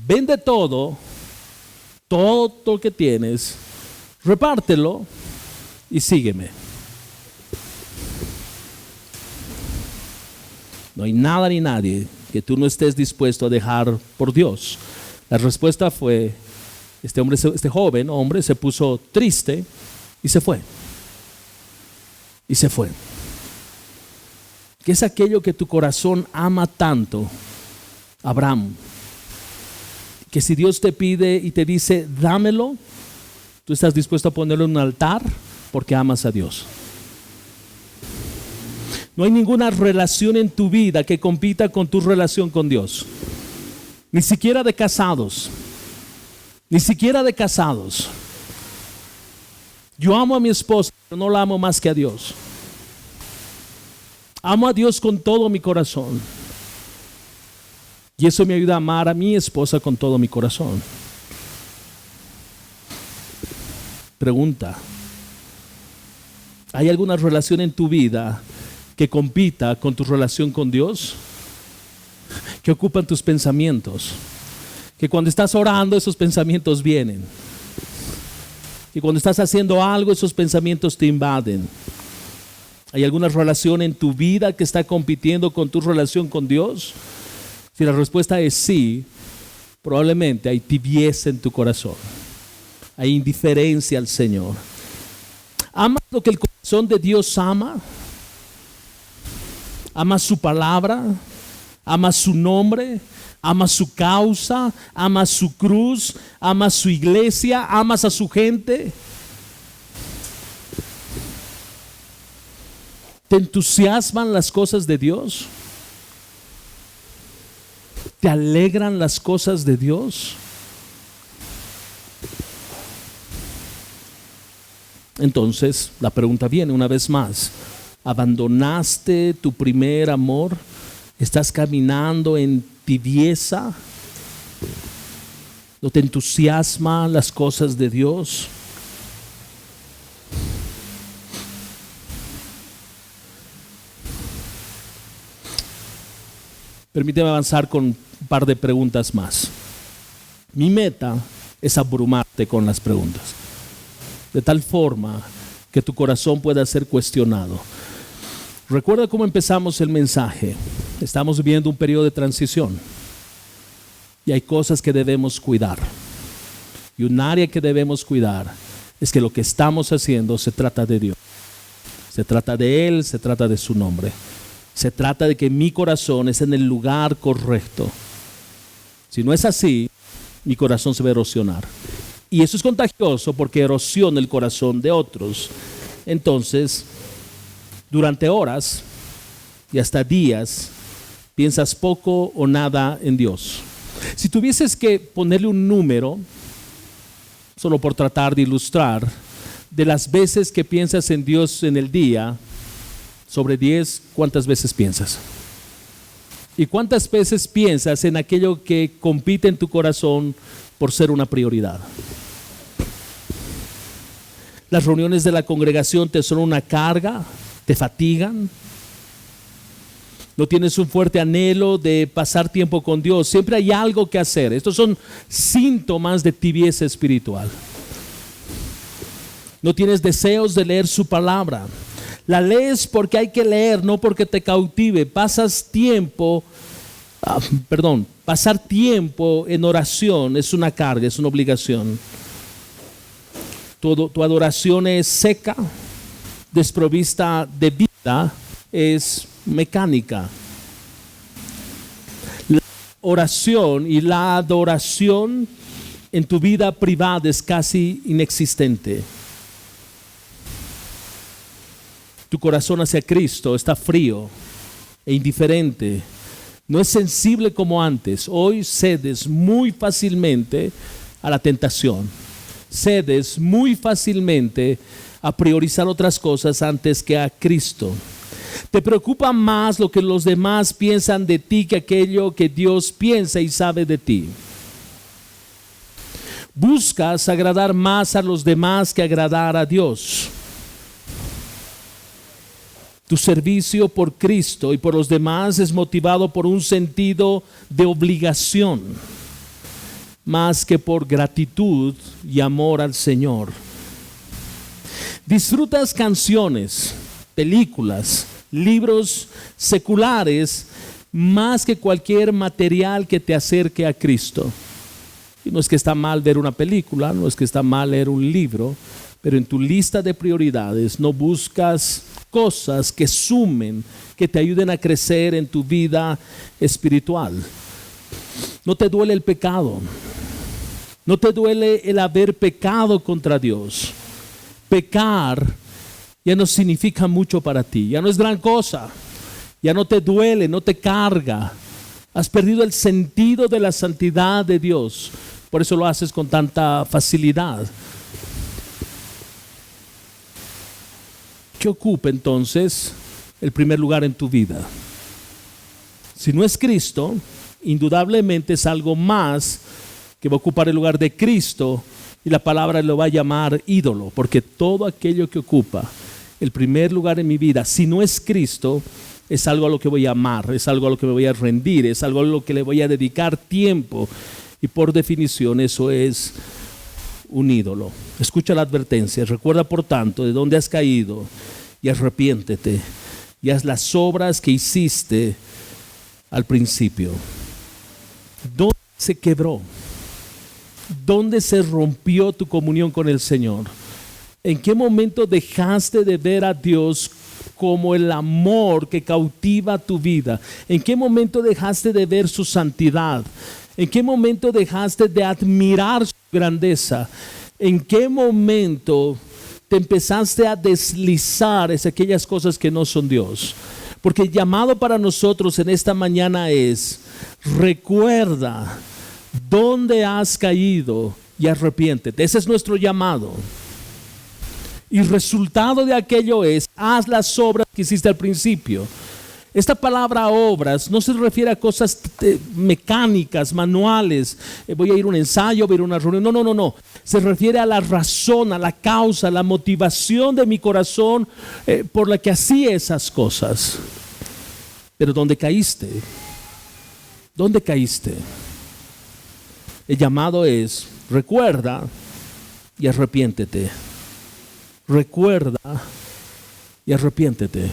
Vende todo lo que tienes, repártelo y sígueme. No hay nada ni nadie que tú no estés dispuesto a dejar por Dios. La respuesta fue, este joven hombre se puso triste y se fue. Y se fue. ¿Qué es aquello que tu corazón ama tanto, Abraham? Que si Dios te pide y te dice, dámelo, tú estás dispuesto a ponerlo en un altar porque amas a Dios. No hay ninguna relación en tu vida que compita con tu relación con Dios. Ni siquiera de casados. Ni siquiera de casados. Yo amo a mi esposa, pero no la amo más que a Dios. Amo a Dios con todo mi corazón. Y eso me ayuda a amar a mi esposa con todo mi corazón. Pregunta: ¿hay alguna relación en tu vida que compita con tu relación con Dios? Que ocupan tus pensamientos. Que cuando estás orando esos pensamientos vienen. Que cuando estás haciendo algo esos pensamientos te invaden. ¿Hay alguna relación en tu vida que está compitiendo con tu relación con Dios? Si la respuesta es sí, probablemente hay tibieza en tu corazón. Hay indiferencia al Señor. ¿Amas lo que el corazón de Dios ama? ¿Amas su palabra? ¿Amas su nombre? ¿Amas su causa? ¿Amas su cruz? ¿Amas su iglesia? ¿Amas a su gente? ¿Te entusiasman las cosas de Dios? ¿Te alegran las cosas de Dios? Entonces, la pregunta viene una vez más. ¿Abandonaste tu primer amor? ¿Estás caminando en tibieza? ¿No te entusiasman las cosas de Dios? Permíteme avanzar con un par de preguntas más. Mi meta es abrumarte con las preguntas, de tal forma que tu corazón pueda ser cuestionado. Recuerda cómo empezamos el mensaje. Estamos viviendo un periodo de transición y hay cosas que debemos cuidar. Y un área que debemos cuidar es que lo que estamos haciendo se trata de Dios. Se trata de Él, se trata de su nombre. Se trata de que mi corazón es en el lugar correcto. Si no es así, mi corazón se va a erosionar. Y eso es contagioso porque erosiona el corazón de otros. Entonces, durante horas y hasta días, piensas poco o nada en Dios. Si tuvieses que ponerle un número, solo por tratar de ilustrar, de las veces que piensas en Dios en el día, sobre 10, ¿cuántas veces piensas? ¿Y cuántas veces piensas en aquello que compite en tu corazón por ser una prioridad? Las reuniones de la congregación te son una carga, te fatigan. No tienes un fuerte anhelo de pasar tiempo con Dios. Siempre hay algo que hacer. Estos son síntomas de tibieza espiritual. No tienes deseos de leer su palabra. La lees porque hay que leer, no porque te cautive. Pasar tiempo en oración es una carga, es una obligación. Tu adoración es seca, desprovista de vida, es mecánica. La oración y la adoración en tu vida privada es casi inexistente. Tu corazón hacia Cristo está frío e indiferente. No es sensible como antes. Hoy cedes muy fácilmente a la tentación. cedes muy fácilmente a priorizar otras cosas antes que a Cristo. Te preocupa más lo que los demás piensan de ti que aquello que Dios piensa y sabe de ti. Buscas agradar más a los demás que agradar a Dios. Tu servicio por Cristo y por los demás es motivado por un sentido de obligación, más que por gratitud y amor al Señor. Disfrutas canciones, películas, libros seculares, más que cualquier material que te acerque a Cristo. Y no es que está mal ver una película, no es que está mal leer un libro, pero en tu lista de prioridades no buscas cosas que sumen, que te ayuden a crecer en tu vida espiritual. No te duele el pecado, no te duele el haber pecado contra Dios. Pecar ya no significa mucho para ti, ya no es gran cosa, ya no te duele, no te carga. Has perdido el sentido de la santidad de Dios, por eso lo haces con tanta facilidad. ¿Qué ocupa entonces el primer lugar en tu vida? Si no es Cristo, indudablemente es algo más que va a ocupar el lugar de Cristo, y la palabra lo va a llamar ídolo, porque todo aquello que ocupa el primer lugar en mi vida, si no es Cristo, es algo a lo que voy a amar, es algo a lo que me voy a rendir, es algo a lo que le voy a dedicar tiempo, y por definición eso es un ídolo. Escucha la advertencia. Recuerda por tanto de dónde has caído y arrepiéntete y haz las obras que hiciste al principio. ¿Dónde se quebró? ¿Dónde se rompió tu comunión con el Señor? ¿En qué momento dejaste de ver a Dios como el amor que cautiva tu vida? ¿En qué momento dejaste de ver su santidad? ¿En qué momento dejaste de admirar su grandeza? ¿En qué momento te empezaste a deslizar hacia aquellas cosas que no son Dios? Porque el llamado para nosotros en esta mañana es: recuerda dónde has caído y arrepiéntete. Ese es nuestro llamado. Y resultado de aquello es: haz las obras que hiciste al principio. Esta palabra obras no se refiere a cosas mecánicas, manuales. Voy a ir a un ensayo, voy a ir a una reunión. No. Se refiere a la razón, a la causa, a la motivación de mi corazón por la que hacía esas cosas. Pero ¿dónde caíste? ¿Dónde caíste? El llamado es: recuerda y arrepiéntete. Recuerda y arrepiéntete.